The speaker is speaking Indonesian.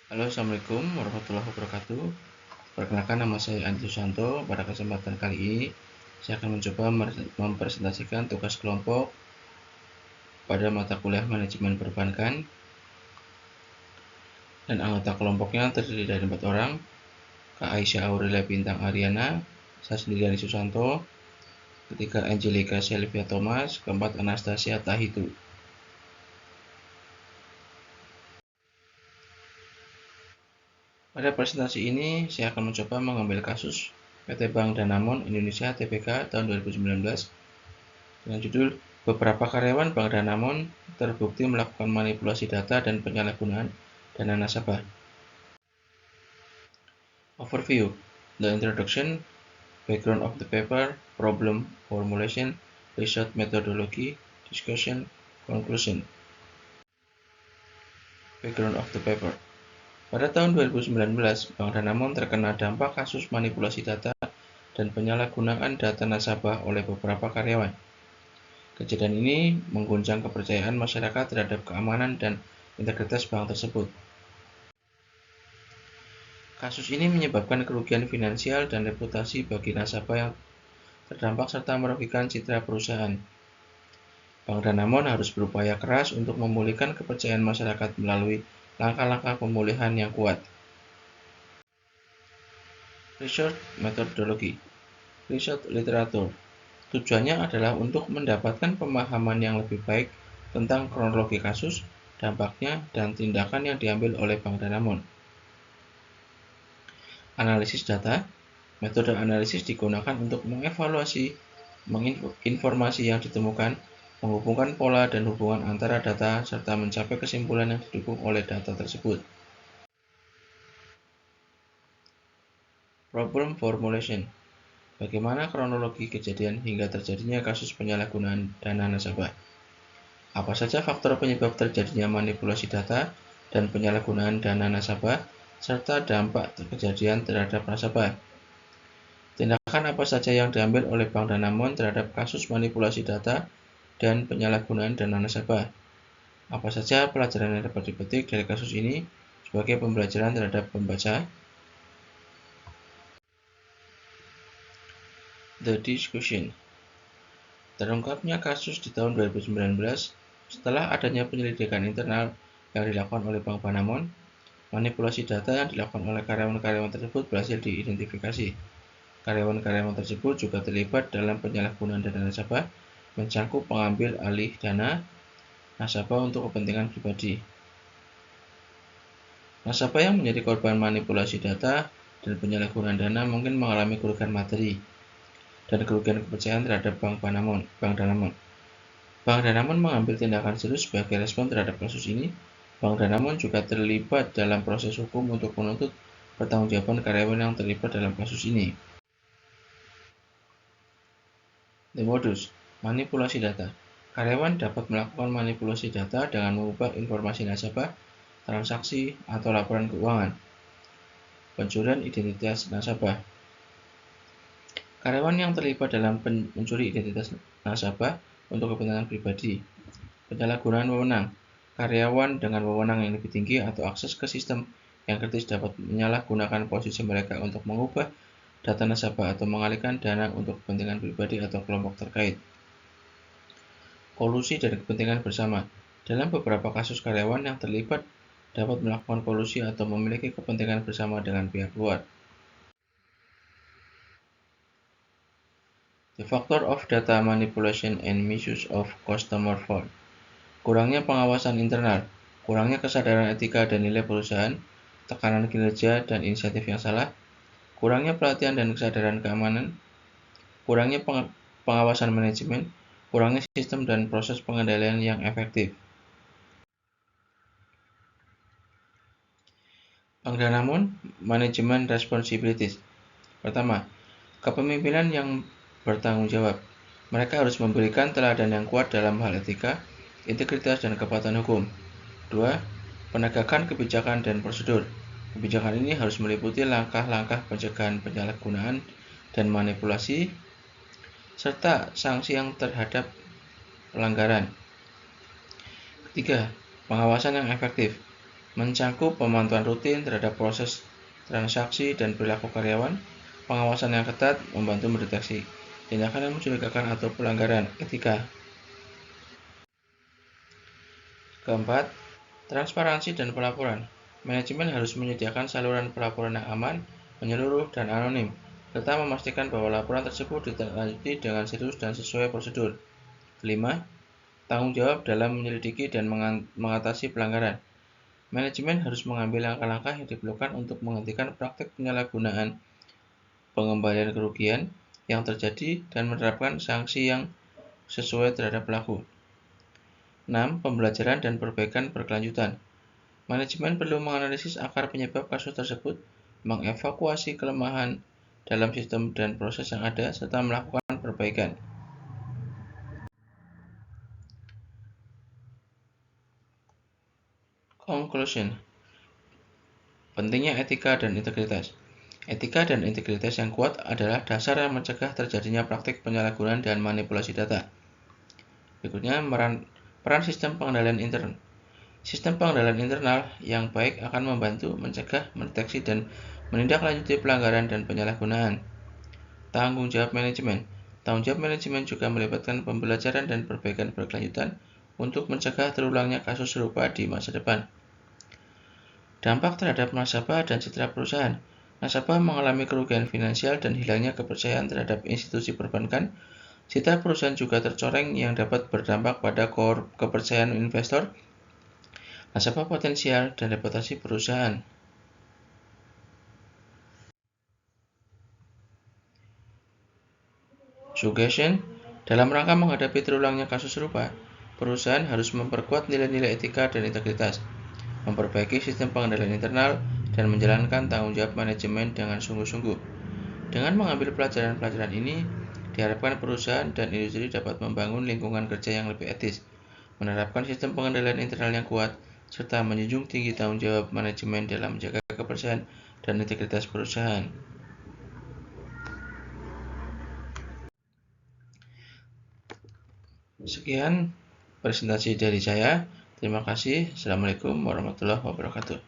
Halo, Assalamualaikum warahmatullahi wabarakatuh. Perkenalkan, nama saya Andi Susanto. Pada kesempatan kali ini, saya akan mencoba mempresentasikan tugas kelompok pada mata kuliah manajemen perbankan. Dan anggota kelompoknya terdiri dari 4 orang, Kak Aisyah Aurelia Bintang Ariana, saya sendiri Andi Susanto, ketiga Angelica Selvia Thomas, keempat Anastasia Tahitu. Pada presentasi ini, saya akan mencoba mengambil kasus PT Bank Danamon Indonesia Tbk tahun 2019 dengan judul "Beberapa karyawan Bank Danamon terbukti melakukan manipulasi data dan penyalahgunaan dana nasabah". Overview: The introduction, background of the paper, problem formulation, research methodology, discussion, conclusion. Background of the paper. Pada tahun 2019, Bank Danamon terkena dampak kasus manipulasi data dan penyalahgunaan data nasabah oleh beberapa karyawan. Kejadian ini mengguncang kepercayaan masyarakat terhadap keamanan dan integritas bank tersebut. Kasus ini menyebabkan kerugian finansial dan reputasi bagi nasabah yang terdampak serta merugikan citra perusahaan. Bank Danamon harus berupaya keras untuk memulihkan kepercayaan masyarakat melalui langkah-langkah pemulihan yang kuat. Research methodology. Riset literatur. Tujuannya adalah untuk mendapatkan pemahaman yang lebih baik tentang kronologi kasus, dampaknya, dan tindakan yang diambil oleh Bank Danamon. Analisis data. Metode analisis digunakan untuk mengevaluasi informasi yang ditemukan, menghubungkan pola dan hubungan antara data, serta mencapai kesimpulan yang didukung oleh data tersebut. Problem formulation. Bagaimana kronologi kejadian hingga terjadinya kasus penyalahgunaan dana nasabah? Apa saja faktor penyebab terjadinya manipulasi data dan penyalahgunaan dana nasabah, serta dampak kejadian terhadap nasabah? Tindakan apa saja yang diambil oleh Bank Danamon terhadap kasus manipulasi data dan penyalahgunaan dana nasabah? Apa saja pelajaran yang dapat dipetik dari kasus ini sebagai pembelajaran terhadap pembaca? The discussion. Terungkapnya kasus di tahun 2019 setelah adanya penyelidikan internal yang dilakukan oleh Bank Danamon. Manipulasi data yang dilakukan oleh karyawan-karyawan tersebut berhasil diidentifikasi. Karyawan-karyawan tersebut juga terlibat dalam penyalahgunaan dana nasabah, mencangkup pengambil alih dana nasabah untuk kepentingan pribadi. Nasabah yang menjadi korban manipulasi data dan penyalahgunaan dana mungkin mengalami kerugian materi dan kerugian kepercayaan terhadap Bank Danamon. Bank Danamon mengambil tindakan serius sebagai respon terhadap kasus ini. Bank Danamon juga terlibat dalam proses hukum untuk menuntut pertanggungjawaban karyawan yang terlibat dalam kasus ini. The modus, manipulasi data. Karyawan dapat melakukan manipulasi data dengan mengubah informasi nasabah, transaksi, atau laporan keuangan. Pencurian identitas nasabah. Karyawan yang terlibat dalam mencuri identitas nasabah untuk kepentingan pribadi. Penyalahgunaan wewenang. Karyawan dengan wewenang yang lebih tinggi atau akses ke sistem yang kritis dapat menyalahgunakan posisi mereka untuk mengubah data nasabah atau mengalihkan dana untuk kepentingan pribadi atau kelompok terkait. Kolusi dan kepentingan bersama. Dalam beberapa kasus, karyawan yang terlibat dapat melakukan kolusi atau memiliki kepentingan bersama dengan pihak luar. The factor of data manipulation and misuse of customer fraud. Kurangnya pengawasan internal, kurangnya kesadaran etika dan nilai perusahaan, tekanan kinerja dan insentif yang salah, kurangnya pelatihan dan kesadaran keamanan, kurangnya pengawasan manajemen, kurangnya sistem dan proses pengendalian yang efektif. Bank Danamon Management Responsibilities. Pertama, kepemimpinan yang bertanggung jawab. Mereka harus memberikan teladan yang kuat dalam hal etika, integritas, dan kepatuhan hukum. 2. Penegakan kebijakan dan prosedur. Kebijakan ini harus meliputi langkah-langkah pencegahan penyalahgunaan dan manipulasi, serta sanksi yang terhadap pelanggaran. 3. Pengawasan yang efektif. mencakup pemantauan rutin terhadap proses transaksi dan perilaku karyawan, pengawasan yang ketat membantu mendeteksi tindakan yang mencurigakan atau pelanggaran etika. Keempat, transparansi dan pelaporan. Manajemen harus menyediakan saluran pelaporan yang aman, menyeluruh, dan anonim, serta memastikan bahwa laporan tersebut ditindaklanjuti dengan serius dan sesuai prosedur. Kelima, tanggung jawab dalam menyelidiki dan mengatasi pelanggaran. Manajemen harus mengambil langkah-langkah yang diperlukan untuk menghentikan praktik penyalahgunaan pengembalian kerugian yang terjadi dan menerapkan sanksi yang sesuai terhadap pelaku. 6. Pembelajaran dan perbaikan berkelanjutan. Manajemen perlu menganalisis akar penyebab kasus tersebut, mengevakuasi kelemahan dalam sistem dan proses yang ada, serta melakukan perbaikan. Conclusion. Pentingnya etika dan integritas. Etika dan integritas yang kuat adalah dasar yang mencegah terjadinya praktik penyalahgunaan dan manipulasi data. Berikutnya, peran sistem pengendalian intern. Sistem pengendalian internal yang baik akan membantu mencegah, mendeteksi, dan menindaklanjuti pelanggaran dan penyalahgunaan. Tanggung jawab manajemen. Tanggung jawab manajemen juga melibatkan pembelajaran dan perbaikan berkelanjutan untuk mencegah terulangnya kasus serupa di masa depan. Dampak terhadap nasabah dan citra perusahaan. Nasabah mengalami kerugian finansial dan hilangnya kepercayaan terhadap institusi perbankan. Citra perusahaan juga tercoreng yang dapat berdampak pada kepercayaan investor, nasabah potensial, dan reputasi perusahaan. Suggestion. Dalam rangka menghadapi terulangnya kasus serupa, perusahaan harus memperkuat nilai-nilai etika dan integritas, memperbaiki sistem pengendalian internal, dan menjalankan tanggung jawab manajemen dengan sungguh-sungguh. Dengan mengambil pelajaran-pelajaran ini, diharapkan perusahaan dan industri dapat membangun lingkungan kerja yang lebih etis, menerapkan sistem pengendalian internal yang kuat, serta menjunjung tinggi tanggung jawab manajemen dalam menjaga kepercayaan dan integritas perusahaan. Sekian presentasi dari saya. Terima kasih. Assalamualaikum warahmatullahi wabarakatuh.